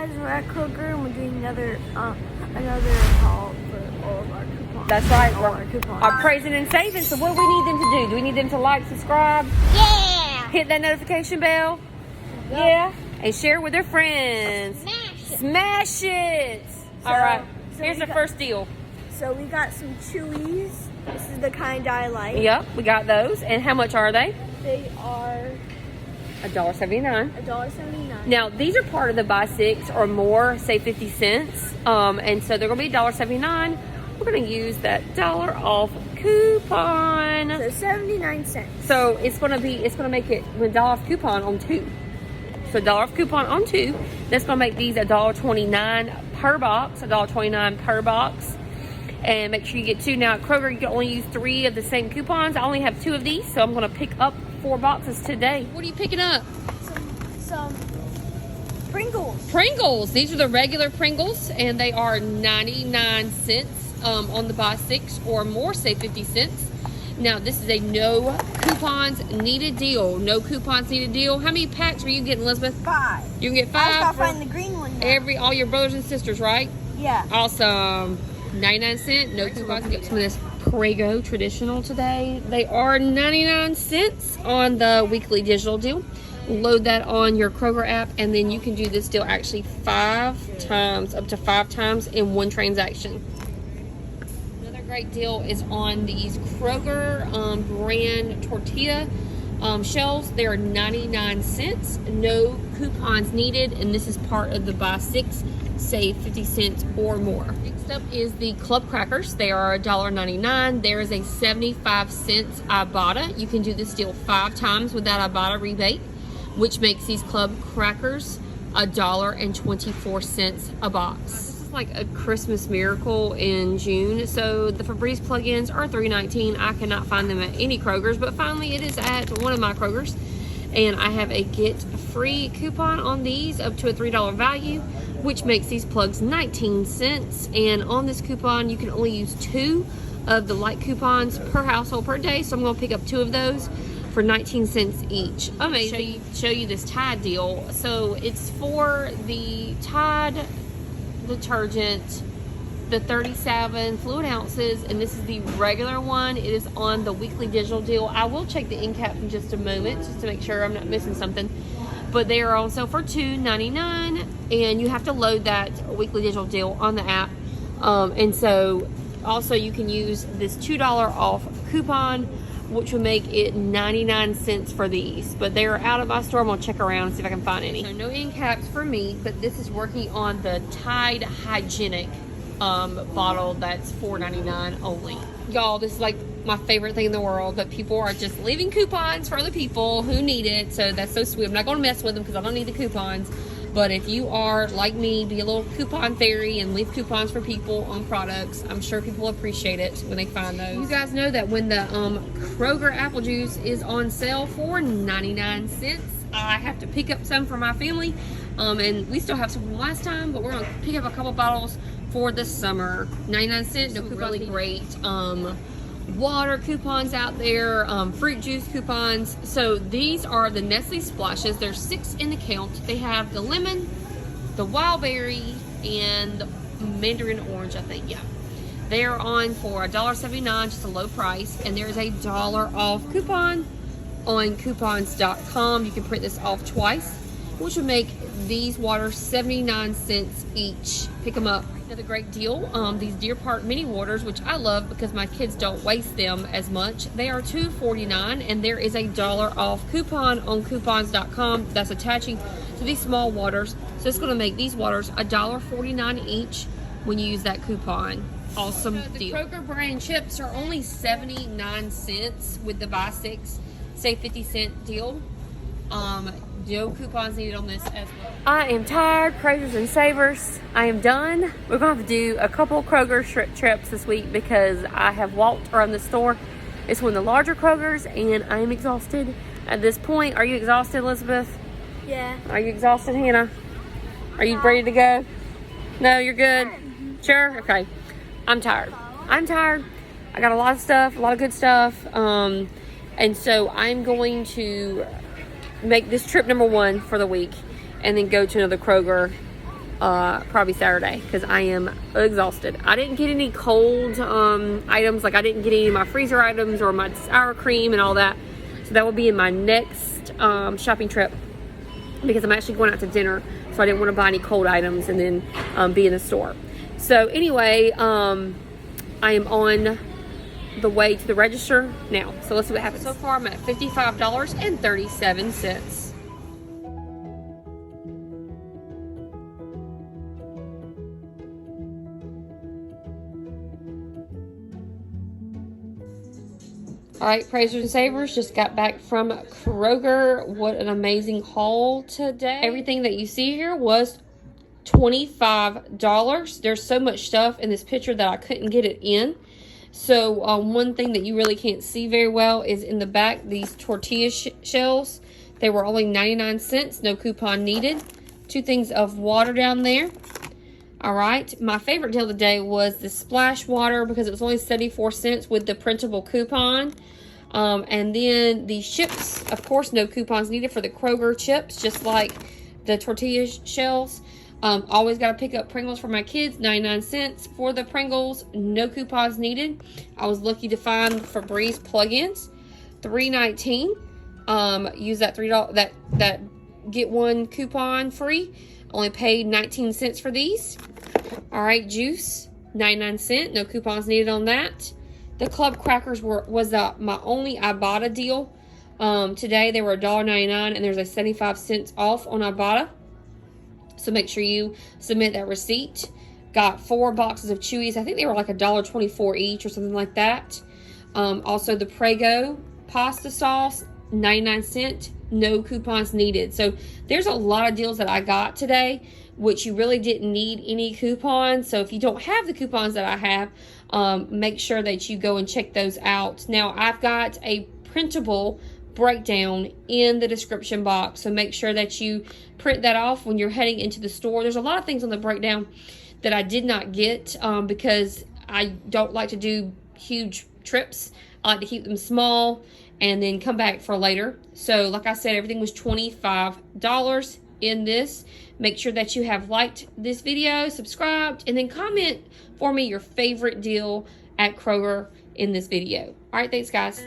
guys, we're at Kroger and we're doing another haul for all of our coupons. That's right. All our coupons. Our praising and saving. So what do we need them to do? Do we need them to like, subscribe? Yeah! Hit that notification bell? Yep. Yeah. And share with their friends. Smash it! All right. Here's the first deal. So we got some Chewies. This is the kind I like. Yep, we got those. And how much are they? They are $1.79. $1.79. Now, these are part of the buy 6 or more, save 50 cents. And so they're going to be $1.79. We're going to use that dollar off coupon. So 79 cents. So it's going to make it $1 off coupon on 2. So $1 off coupon on 2. That's going to make these $1.29 per box, $1.29 per box. And make sure you get 2. Now at Kroger, you can only use 3 of the same coupons. I only have 2 of these, so I'm going to pick up 4 boxes today. What are you picking up? Some Pringles. Pringles. These are the regular Pringles, and they are 99 cents on the buy 6 or more, save 50 cents. Now, this is a no coupons needed deal. No coupons needed deal. How many packs are you getting, Elizabeth? 5. You can get 5. I gotta find the green one now. All your brothers and sisters, right? Yeah. Awesome. 99 cents. No coupons. Get some of this Prego traditional today. They are 99 cents on the weekly digital deal. Load that on your Kroger app, and then you can do this deal actually 5 times, up to 5 times in one transaction. Another great deal is on these Kroger brand tortilla shells. They are 99 cents. No coupons needed, and this is part of the buy 6, save 50 cents or more. Next up is the club crackers. They are $1.99. There is a 75 cents IBOTTA. You can do this deal 5 times with that IBOTTA rebate, which makes these club crackers $1.24 a box. This is like a Christmas miracle in June. So the Febreze plugins are $3.19. I cannot find them at any Kroger's, but finally it is at one of my Kroger's. And I have a get free coupon on these up to a $3 value, which makes these plugs 19 cents. And on this coupon, you can only use 2 of the light coupons per household per day. So I'm going to pick up 2 of those for 19 cents each. Amazing. Show you this Tide deal. So it's for the Tide Detergent, the 37 fluid ounces, and this is the regular one. It is on the weekly digital deal. I will check the end cap in just a moment just to make sure I'm not missing something. But they are on sale for $2.99, and you have to load that weekly digital deal on the app. And so also you can use this $2 off coupon, which would make it 99 cents for these. But they're out of my store. I'm gonna check around and see if I can find any. So no end caps for me, but this is working on the Tide Hygienic bottle that's $4.99 only. Y'all, this is like my favorite thing in the world, that people are just leaving coupons for other people who need it. So that's so sweet. I'm not gonna mess with them because I don't need the coupons. But if you are like me, be a little coupon fairy and leave coupons for people on products. I'm sure people appreciate it when they find those. You guys know that when the Kroger apple juice is on sale for 99 cents, I have to pick up some for my family. And we still have some from last time, but we're gonna pick up a couple bottles for the summer. 99 cents, no coupons. Really great water coupons out there, fruit juice coupons. So these are the Nestle Splashes. There's 6 in the count. They have the lemon, the wild berry, and the mandarin orange, I think. Yeah, they are on for $1.79, just a low price, and there's a $1 off coupon on coupons.com. You can print this off twice, which would make these waters 79 cents each. Pick them up. Another great deal, these Deer Park mini waters, which I love because my kids don't waste them as much. They are $2.49, and there is a $1 off coupon on coupons.com that's attaching to these small waters. So it's going to make these waters $1.49 each when you use that coupon. Awesome deal. The Kroger brand chips are only 79 cents with the buy 6, save 50 cent deal. No coupons needed on this as well. I am tired, praisers and savers. I am done. We're going to have to do a couple Kroger trips this week because I have walked around the store. It's one of the larger Krogers, and I am exhausted at this point. Are you exhausted, Elizabeth? Yeah. Are you exhausted, Hannah? Are you ready to go? No, you're good? Sure? Okay. I'm tired. I got a lot of stuff, a lot of good stuff. And so I'm going to make this trip number 1 for the week and then go to another Kroger probably Saturday, because I am exhausted. I didn't get any cold items, like I didn't get any of my freezer items or my sour cream and all that. So that will be in my next shopping trip, because I'm actually going out to dinner, so I didn't want to buy any cold items and then be in the store. So anyway, I am on the way to the register now. So let's see what happens. So far I'm at $55.37. All right, Praisers and Savers, just got back from Kroger. What an amazing haul today. Everything that you see here was $25. There's so much stuff in this picture that I couldn't get it in. So one thing that you really can't see very well is in the back, these tortilla shells. They were only 99 cents, no coupon needed. 2 things of water down there. All right, my favorite deal of the day was the splash water, because it was only 74 cents with the printable coupon. And then the chips, of course, no coupons needed for the Kroger chips, just like the tortilla shells. Always got to pick up Pringles for my kids, 99 cents for the Pringles, no coupons needed. I was lucky to find Febreze plugins, $3.19. Use that $3 that get one coupon free. Only paid 19 cents for these. All right, juice, 99 cents, no coupons needed on that. The club crackers was my only IBOTTA deal. Today they were $1.99, and there's a 75 cents off on IBOTTA. So make sure you submit that receipt. Got 4 boxes of Chewies. I think they were like $1.24 each or something like that. Also the Prego pasta sauce, 99 cents, no coupons needed. So there's a lot of deals that I got today, which you really didn't need any coupons. So if you don't have the coupons that I have, make sure that you go and check those out. Now I've got a printable breakdown in the description box, so make sure that you print that off when you're heading into the store. There's a lot of things on the breakdown that I did not get because I don't like to do huge trips. I like to keep them small and then come back for later. So like I said, everything was $25 in this. Make sure that you have liked this video, subscribed, and then comment for me your favorite deal at Kroger in this video. All right, thanks guys.